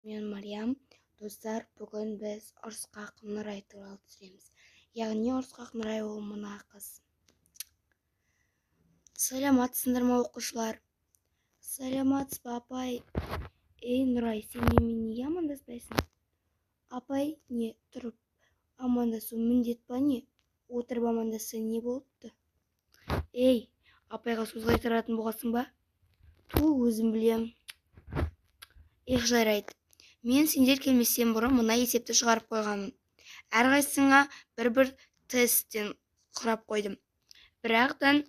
Мен Мариям. Достар, бүгін біз ұрысқақ Нұрай туралы түсіреміз. Яғни ұрысқақ Нұрай ол мына қыз. Саламатсыңдар ма оқушылар? Саламатсыз ба, апай? Ей, Нұрай, сен немен неге амандаспайсың? Апай, не тұрып амандасу міндет па не? Отырып амандасса не болыпты? Ей, апайға сөз қайтаратын болғасың ба? Өзім білем. Жарайды. Мен сендер келместен бұрын мына есепті шығарып қойғанмын. Әрқайсыңа бір тесттен құрап қойдым. Бірақтан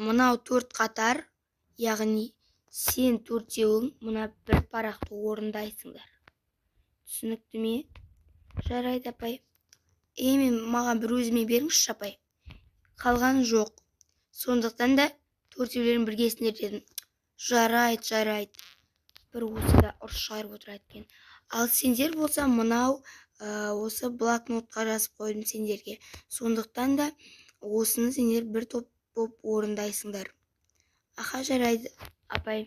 мынау 4 қатар, яғни сен 4-еуің мына бір парақты орындайсыңдар. Түсінікті ме? Жарайды, апай. Маған бір өзіме беріңізші, апай. Қалған жоқ. Сондықтан да 4-еулерін біргесіндер дедім. Жарайды. Бір осыда ұрыс шығарып отырады екен. Ал сендер болса мынау осы блокнотқа жазып қойдым сендерге. Сондықтан да осыны сендер бір топ боп орындайсыңдар. Жарайды, апай.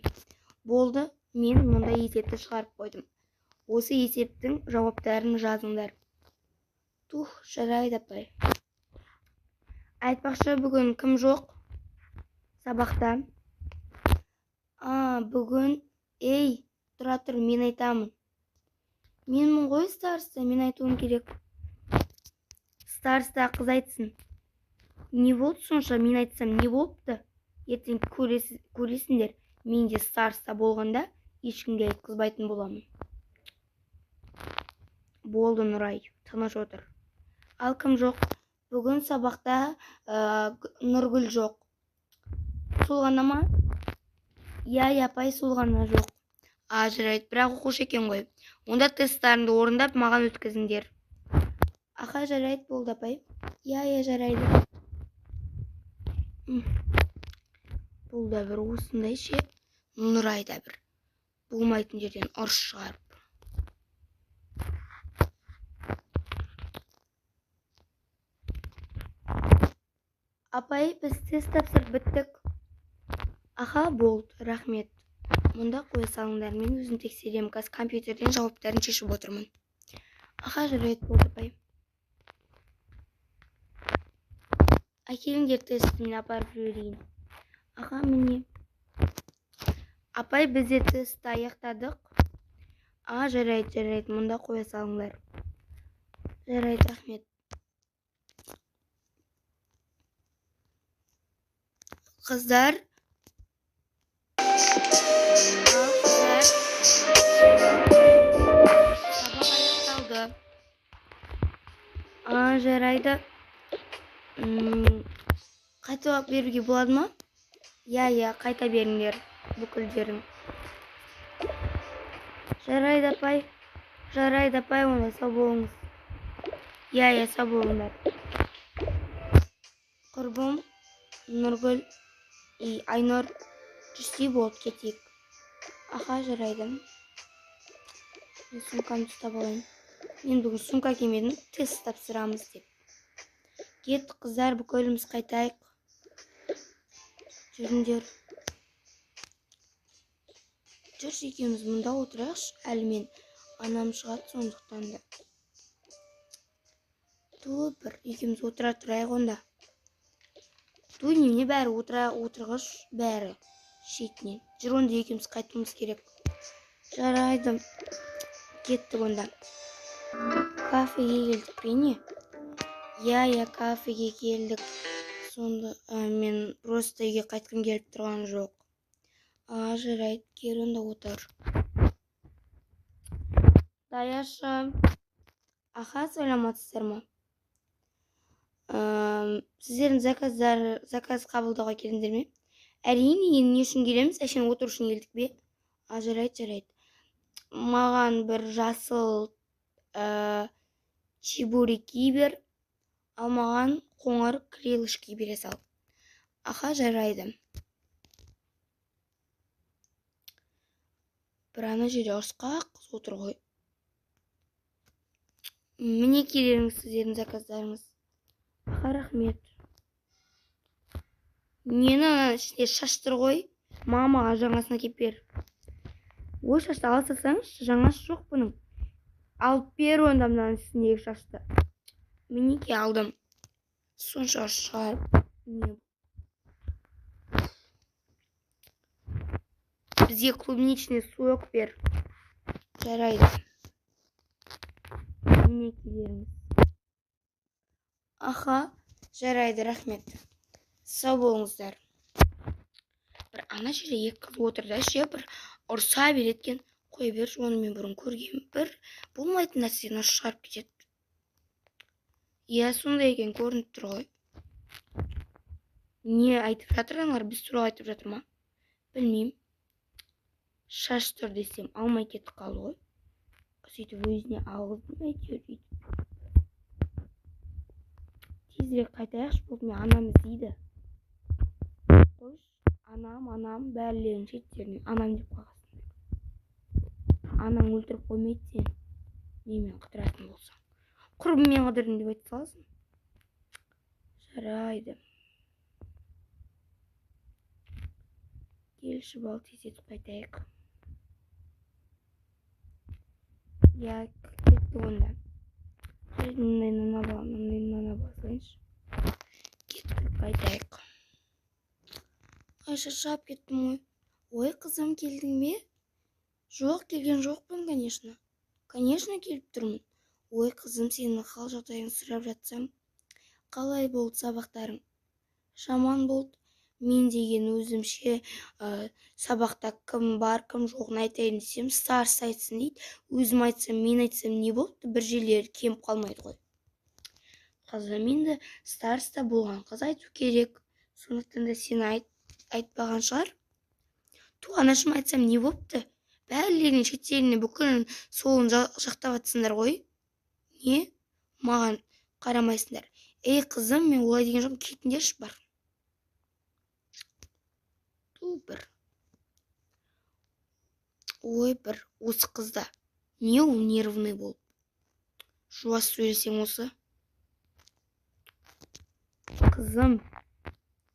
Болды, мен мұнда есепті шығарып қойдым. Осы есептің жауаптарын жазыңдар. Жарайды, апай. Айтпақшы, бүгін кім жоқ? Сабақта. Бүгін, тұра тұр, мен айтамын. Менмін ғой староста, мен айтуым керек. Староста қыз айтсын. Не болды сонша, мен айтсам не болыпты? Ертең көресіңдер, мен де староста болғанда ешкімге айтқызбайтын боламын. Болды, Нұрай, тыныш отыр. Ал кім жоқ? Бүгін сабақта Нұргүл жоқ. Сол ғана ма? Апай, сол ғана жоқ. Жарайды, бірақ оқушы екен ғой. Онда тесттарыңды орындап, маған өткізіңдер. Жарайды, болды, апай. Жарайды. Бұл да бір осындай ше, Нұрай да бір болмайтын жерден ұрыс шығарып. Апай, біз тест тапсырып біттік. Болды, рахмет. Мұнда қоя салыңдар, мен өзім тексерем, компьютерден жауаптарын шешіп отырмын. Жарайды, болды, апай. Әкеліңдер тестімін апарып жіберейін. Міне. Апай, біз де тестті аяқтадық. Жарайды, мұнда қоя салыңдар. Жарайды, рахмет. Қыздар. Сабақ аяқталды. Жарайды. Қайталап беруге болады ма? Қайта беріңдер бүкілдерін. Жарайды, апай, онда сау болыңыз. Сау болыңдар. Құрбым, Нұргүл, Айнұр, жүрсе болды, кетейік. Жарайды. Мен сумкамды ұстап алайын. Мен бүгін сумка кимедім, тест тапсырамыз деп. Кет, қыздар, бүкіліміз қайтайық. Жүріңдер. Жүрші екеуміз мұнда отырайықшы, әлі мен анам шығады сондықтан да. Бір екеуміз отыра тұрайық онда. Немене бәрі отырғыш бәрі шетінен. Жүр онда екеуміз қайтуымыз керек. Жарайды. Кеттік онда. Кафеге келдік пе не? Кафеге келдік. Сонда мен просто үйге қайтқым келіп тұрған жоқ. Жарайды, кел онда отыр. Даяшы. Саламатсыздар ма? Сіздердің заказ қабылдауға келдіңдер ме? Әрине, не үшін келеміз? Әшен отыр үшін келдік бе? Жарайды. Маған бір жасыл чебуреки бер, ал маған қоңыр крылышки бере сал. Жарайды. Бір ана жерде ұрысқақ қыз отыр ғой. Міне келеріңіз сіздердің заказдарыңыз. Рахмет. Нені ішінде шаштыр ғой? Мамаға жаңасына кеп бер. Ой, шашты ала салсаңызшы, жаңасы жоқ бұның. Алып бер онда мынаның үстіндегі шашты. Мінеки алдым. Сонша шығарып. Бізге клубничный сок бер. Жарайды. Мінекилеріңіз. Аха, жарайды, рахмет. Сау болыңыздар. Бір ана жерде екі қыз отырды, ше бір ұрса береткен. Қой бер, оны мен бұрын көргем. Бір болмайтын нәрсені шығарып кетеді. Иә, сондай екен, көрініп тұр ғой. Не айтып жатырсыңдар, біз туралы айтып жатыр ма? Білмеймін. Шаш тұр десем, алмай кетіп қалды ғой. Сөйтіп өзіне алғыздым әйтеуір дейді. Тезірек қайтайықшы, болды мен анам іздейді. Қойш, анам бәрлерін шеттерінен анам деп қағасың. Анаң өлтіріп қоймайды сен. Немен қыдыратын болсаң. Құрбыммен қыдырдың деп айтып саласың. Жарайды. Келші бал тезетіп қайтайық. Я кетті онда. Мындай нана басайыншы. Кеттік қайтайық. Ай, шаршап кеттім ғой. Ой, қызым, келдің бе? Жоқ, келген жоқпын, конечно. Конечно, келіп тұрмын. Ой, қызым, сенің хал жағдайың сұрап жатсам. Қалай болды сабақтарың? Жаман болды. Мен деген өзімше сабақта кім бар, кім жоғын айтайын десем, старс айтсын дейді. Өзім айтсам, мен айтсам не болды? Бір жерлері кеміп қалмайды ғой. Қызым, енді старста болған қыз айту керек. Сондықтан да сен айтпаған шығар. Туғанашым айтсам не болыпты? Бәрлерінің шеттеріне бүкілін солын жақтап атсыңдар ғой. Не? Маған қарамайсыңдар. Ей, қызым, мен олай деген жоқпын, кетіңдерші бар. Бір. Ой, бір. Осы қызда. Не ол нервный болып? Жуас сөйлесең осы. Қызым,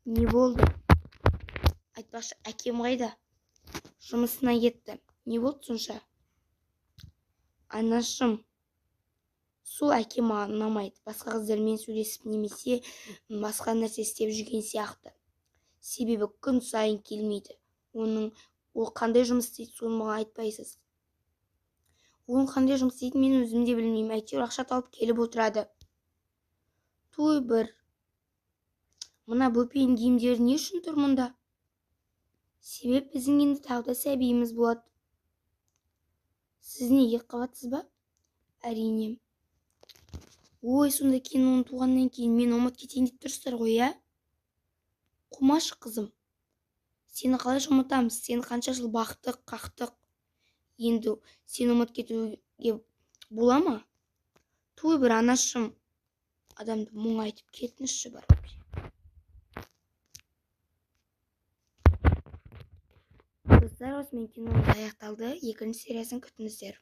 не болды? Айтпақшы, әкем қайда? Жұмысына кетті. Не болды сонша? Анашым, сол әкем маған ұнамайды. Басқа қыздармен сөйлесіп немесе басқа нәрсе істеп жүрген сияқты. Себебі күн сайын келмейді. Ол қандай жұмыс істейді, соны маған айтпайсыз. Оның қандай жұмыс істейді, мен өзім де білмеймін. Әйтеуір ақша тауып келіп отырады. Той бір. Мына бөпенің киімдері не үшін тұр мұнда? Себеп біздің енді тағы да сәбиіміз болады. Сіз неге қабатсыз ба? Әрине. Ой, сонда кейін оның туғаннан кейін мен ұмыт кетейін деп тұрсыздар ғой, иә? Қумашы, қызым. Сені қалай ұмытамыз? Сені қанша жыл бақтық, қақтық. Енді сені ұмыт кетуге бола ма? Той бір, анашым. Адамды мұң айтып кетіңізші бар. Достар, осымен киномыз аяқталды. Екінші сериясын күтіңіздер.